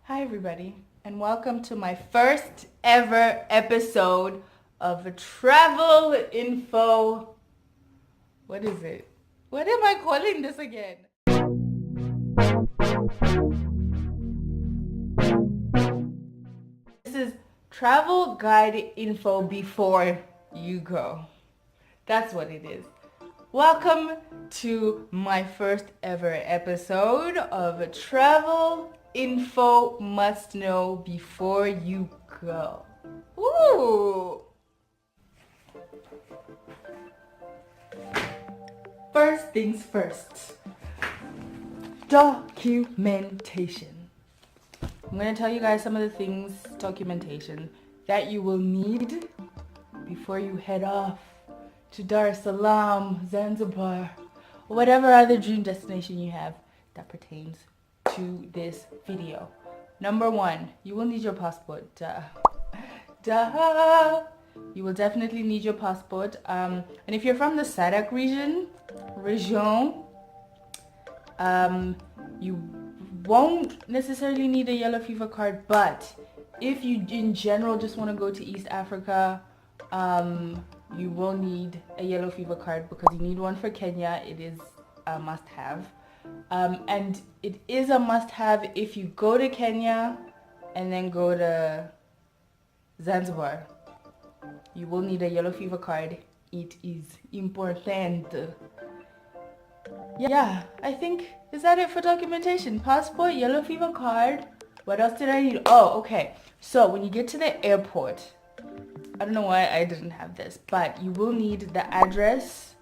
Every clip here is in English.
Hi everybody, and welcome to my first ever episode of Travel Info. What is it? What am I calling this again? This is Travel Guide Info before you go. That's what it is. Welcome to my first ever episode of Travel Info Must Know Before You Go. Ooh! First things first. Documentation. I'm going to tell you guys some of the things, documentation, that you will need before you head off to Salaam, Zanzibar, or whatever other dream destination you have that pertains to this video. Number one, you will need your passport. You will definitely need your passport. And if you're from the SADC region, you won't necessarily need a yellow fever card, but if you in general just want to go to East Africa, you will need a yellow fever card because you need one for Kenya. It is a must-have. And it is a must-have if you go to Kenya and then go to Zanzibar. You will need a yellow fever card. It is important. Yeah, I think, is that it for documentation? Passport, yellow fever card. What else did I need? Oh, okay. So when you get to the airport, I don't know why I didn't have this, but you will need the address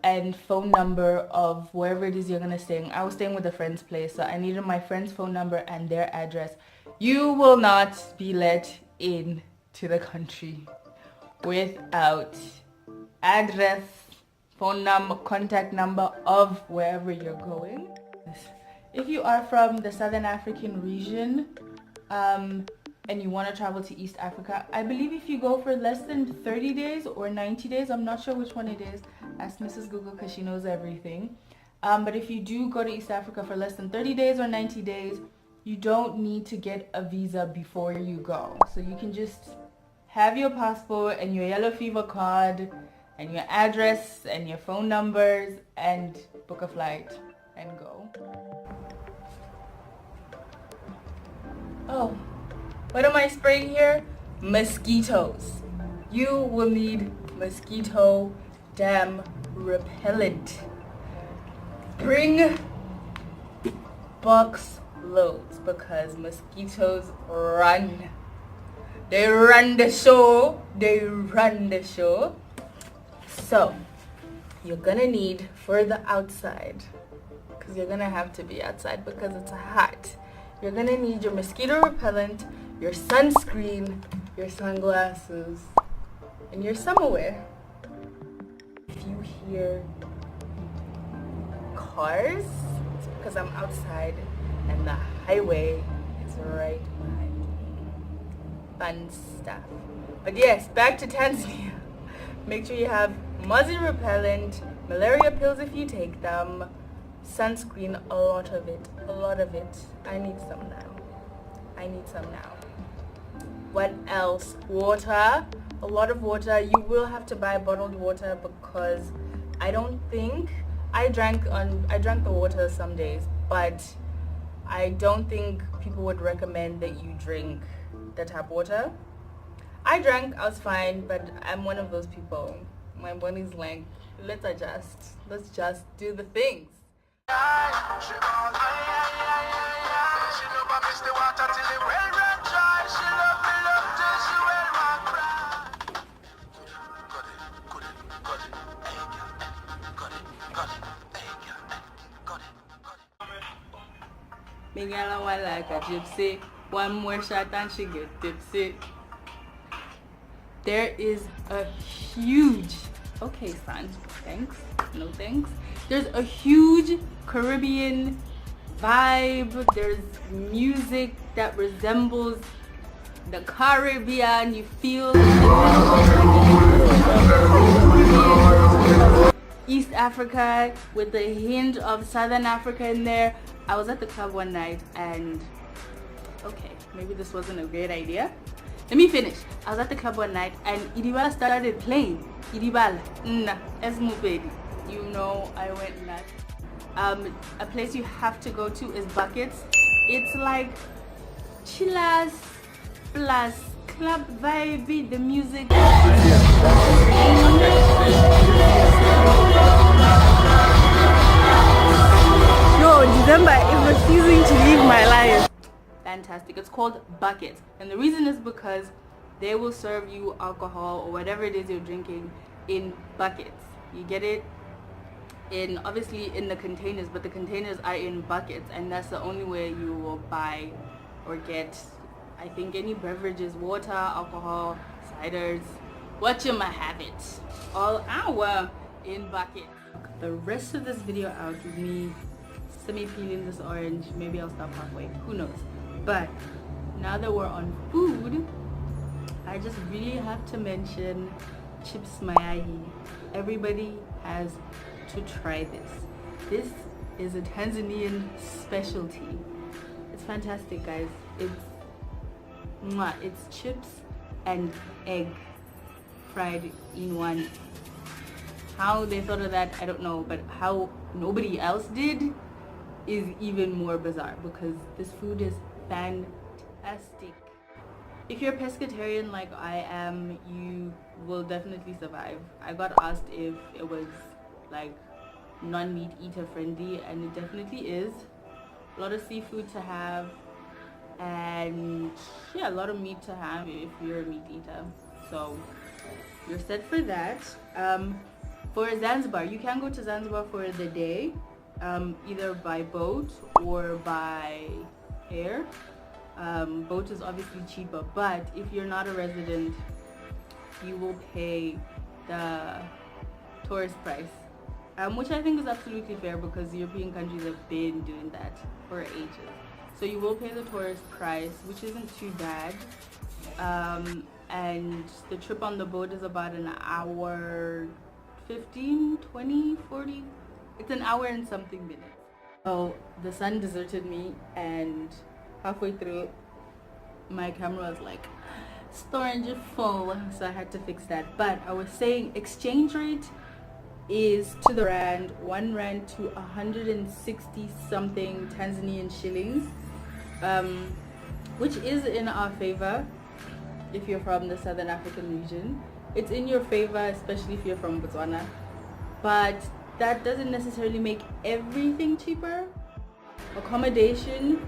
and phone number of wherever it is you're gonna stay. I was staying with a friend's place, so I needed my friend's phone number and their address. You will not be let in to the country without address, phone number, contact number of wherever you're going. If you are from the Southern African region, and you want to travel to East Africa, I believe if you go for less than 30 days or 90 days, I'm not sure which one it is, ask Mrs. Google because she knows everything. But if you do go to East Africa for less than 30 days or 90 days, you don't need to get a visa before you go. So you can just have your passport and your yellow fever card and your address and your phone numbers and book a flight and go. Oh. What am I spraying here? Mosquitoes. You will need mosquito dam repellent. Bring box loads because mosquitoes run. They run the show. They run the show. So, you're gonna need for the outside, because you're gonna have to be outside because it's hot. You're gonna need your mosquito repellent, your sunscreen, your sunglasses, and your summer wear. If you hear cars, it's because I'm outside and the highway is right behind me. Fun stuff. But yes, back to Tanzania. Make sure you have mosquito repellent, malaria pills if you take them, sunscreen, a lot of it. I need some now. What else? Water, a lot of water. You will have to buy bottled water because I drank the water some days, but I don't think people would recommend that you drink the tap water. I drank, I was fine, but I'm one of those people. My body's like, let's just do the things. Me gala one like a gypsy. One more shot and she get tipsy. There is a huge, okay son, thanks, no thanks. There's a huge Caribbean vibe. There's music that resembles the Caribbean. You feel East Africa with a hint of Southern Africa in there. I was at the club one night and okay, maybe this wasn't a great idea. Let me finish. I was at the club one night and Idibala started playing. Idibala, Esmupedi. You know, I went nuts. A place you have to go to is Buckets. It's like chillas plus club vibe, the music. No, December is refusing to leave my life. Fantastic. It's called Buckets, and the reason is because they will serve you alcohol or whatever it is you're drinking in buckets. You get it in, obviously in the containers, but the containers are in buckets, and that's the only way you will buy or get, I think, any beverages, water, alcohol, ciders, what you might have it, all our in buckets. The rest of this video out with me semi-peeling this orange. Maybe I'll stop halfway, who knows. But now that we're on food, I just really have to mention chips mayai. Everybody has to try this. This is a Tanzanian specialty. It's fantastic, guys. It's chips and egg fried in one. How they thought of that, I don't know, but how nobody else did is even more bizarre, because this food is fantastic. If you're a pescatarian like I am, you will definitely survive. I got asked if it was like non-meat eater friendly, and it definitely is. A lot of seafood to have, and yeah, a lot of meat to have if you're a meat eater, so you're set for that. For Zanzibar, you can go to Zanzibar for the day, either by boat or by air. Boat is obviously cheaper, but if you're not a resident, you will pay the tourist price, which I think is absolutely fair, because European countries have been doing that for ages. So you will pay the tourist price, which isn't too bad, and the trip on the boat is about an hour 15, 20, 40. It's an hour and something minutes. So the sun deserted me, and halfway through my camera was like, storage is full, so I had to fix that. But I was saying, exchange rate is to the rand, 1 rand to 160 something Tanzanian shillings, which is in our favor if you're from the Southern African region. It's in your favor, especially if you're from Botswana, but that doesn't necessarily make everything cheaper. Accommodation,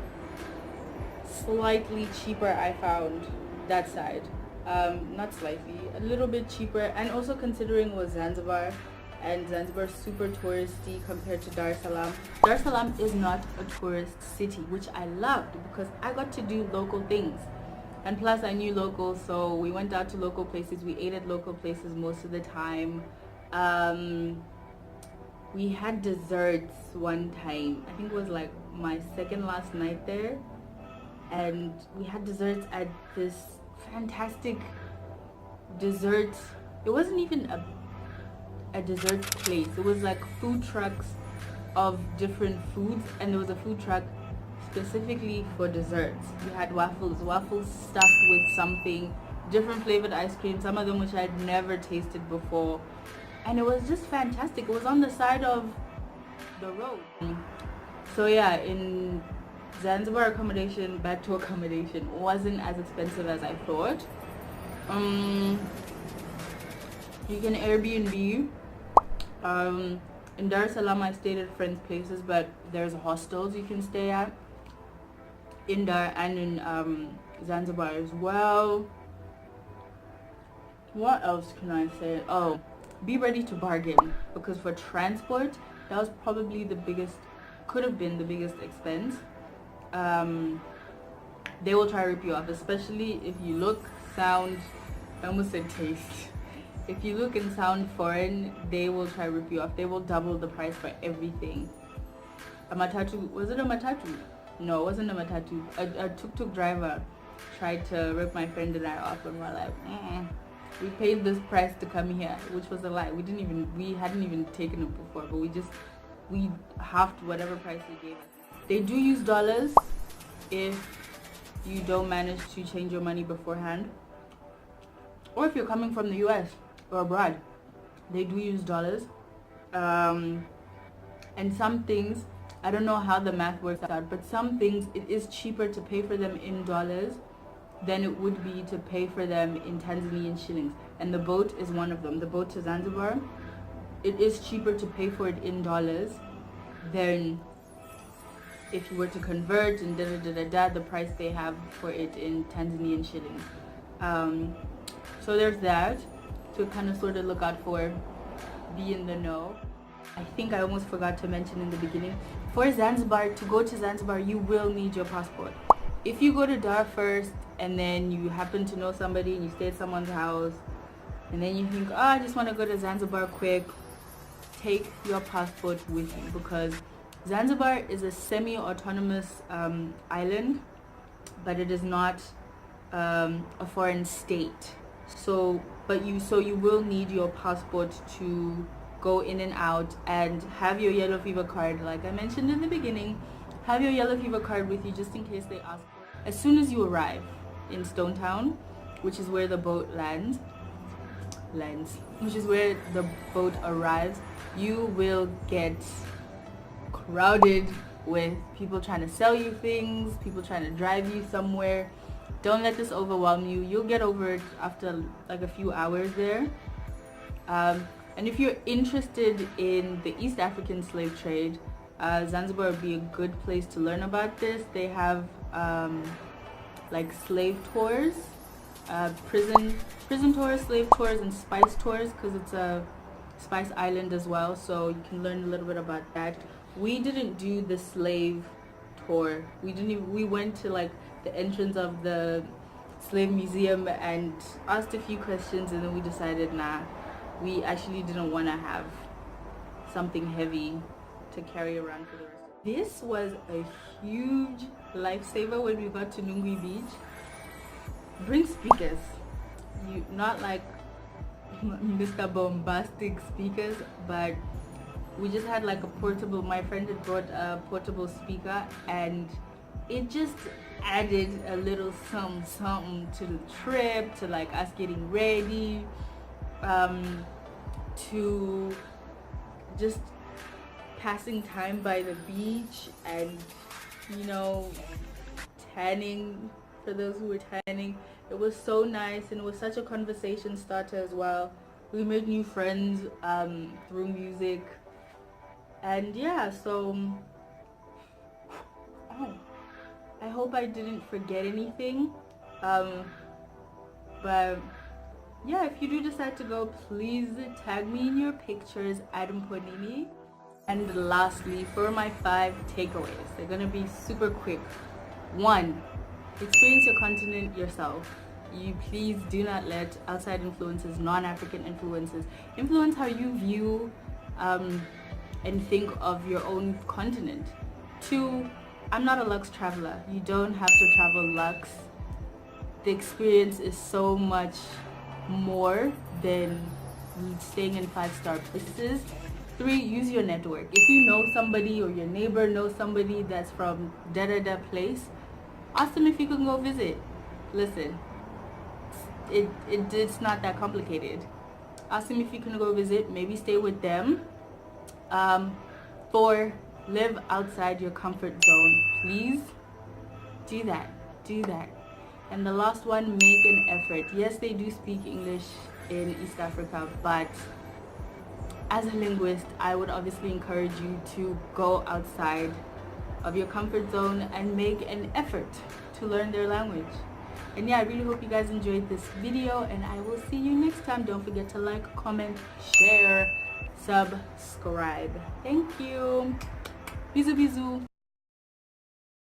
slightly cheaper, I found that side. Not slightly, a little bit cheaper, and also considering it was Zanzibar, and Zanzibar is super touristy compared to Dar es Salaam. Dar es Salaam is not a tourist city, which I loved because I got to do local things, and plus I knew locals, so we went out to local places, we ate at local places most of the time. We had desserts one time, I think it was like my second last night there, and we had desserts at this fantastic dessert. It wasn't even a dessert place, it was like food trucks of different foods, and there was a food truck specifically for desserts. We had waffles stuffed with something, different flavored ice cream, some of them which I'd never tasted before, and it was just fantastic. It was on the side of the road. So yeah, in Zanzibar, accommodation, back to accommodation, wasn't as expensive as I thought. You can Airbnb. In Dar es Salaam I stayed at friends' places, but there's hostels you can stay at in Dar and in Zanzibar as well. What else can I say? Oh, be ready to bargain, because for transport that was probably the biggest, could have been the biggest expense. They will try to rip you off, especially if you look, sound, I almost said taste. If you look and sound foreign, they will try to rip you off. They will double the price for everything. A matatu, was it a matatu? No, it wasn't a matatu. A tuk-tuk driver tried to rip my friend and I off, and we're like, we paid this price to come here, which was a lie. We hadn't even taken it before, but we halved whatever price they gave us. They do use dollars if you don't manage to change your money beforehand, or if you're coming from the US or abroad, they do use dollars. And some things, I don't know how the math works out, but some things it is cheaper to pay for them in dollars than it would be to pay for them in Tanzanian shillings. And the boat is one of them. The boat to Zanzibar, it is cheaper to pay for it in dollars than if you were to convert and the price they have for it in Tanzanian shillings. So there's that to kind of sort of look out for, be in the know. I think I almost forgot to mention in the beginning, for Zanzibar, to go to Zanzibar, you will need your passport. If you go to Dar first and then you happen to know somebody and you stay at someone's house and then you think, oh, I just want to go to Zanzibar quick, take your passport with you, because Zanzibar is a semi-autonomous island, but it is not a foreign state. So you will need your passport to go in and out, and have your yellow fever card. Like I mentioned in the beginning, have your yellow fever card with you just in case they ask for it. As soon as you arrive in Stone Town, which is where the boat which is where the boat arrives, you will get crowded with people trying to sell you things, people trying to drive you somewhere. Don't let this overwhelm you. You'll get over it after like a few hours there. And if you're interested in the East African slave trade, Zanzibar would be a good place to learn about this. They have like slave tours, prison tours, slave tours, and spice tours, because it's a spice island as well, so you can learn a little bit about that. We didn't do the slave tour. We went to like the entrance of the slave museum and asked a few questions, and then we decided, nah, we actually didn't want to have something heavy to carry around for the rest of it. This was a huge lifesaver when we got to Newbie Beach. Bring speakers. You not like Mr. Bombastic speakers, but we just had like a portable, my friend had brought a portable speaker, and it just added a little something to the trip, to like us getting ready, to just passing time by the beach, and you know, tanning, for those who were tanning. It was so nice, and it was such a conversation starter as well. We made new friends through music, and yeah, so I hope I didn't forget anything, but yeah, if you do decide to go, please tag me in your pictures at Mphonini. And lastly, for my 5 takeaways, they're gonna be super quick. 1, experience your continent yourself. You please do not let outside influences, non-African influences, influence how you view and think of your own continent. 2, I'm not a luxe traveler. You don't have to travel luxe. The experience is so much more than staying in 5-star places. 3, use your network. If you know somebody or your neighbor knows somebody that's from da place, ask them if you can go visit. Listen, it's not that complicated. Ask them if you can go visit, maybe stay with them. 4, live outside your comfort zone. Please do that. And the last one, make an effort. Yes, they do speak English in East Africa, but as a linguist, I would obviously encourage you to go outside of your comfort zone and make an effort to learn their language. And yeah, I really hope you guys enjoyed this video, and I will see you next time. Don't forget to like, comment, share, subscribe. Thank you. Bisous bisous.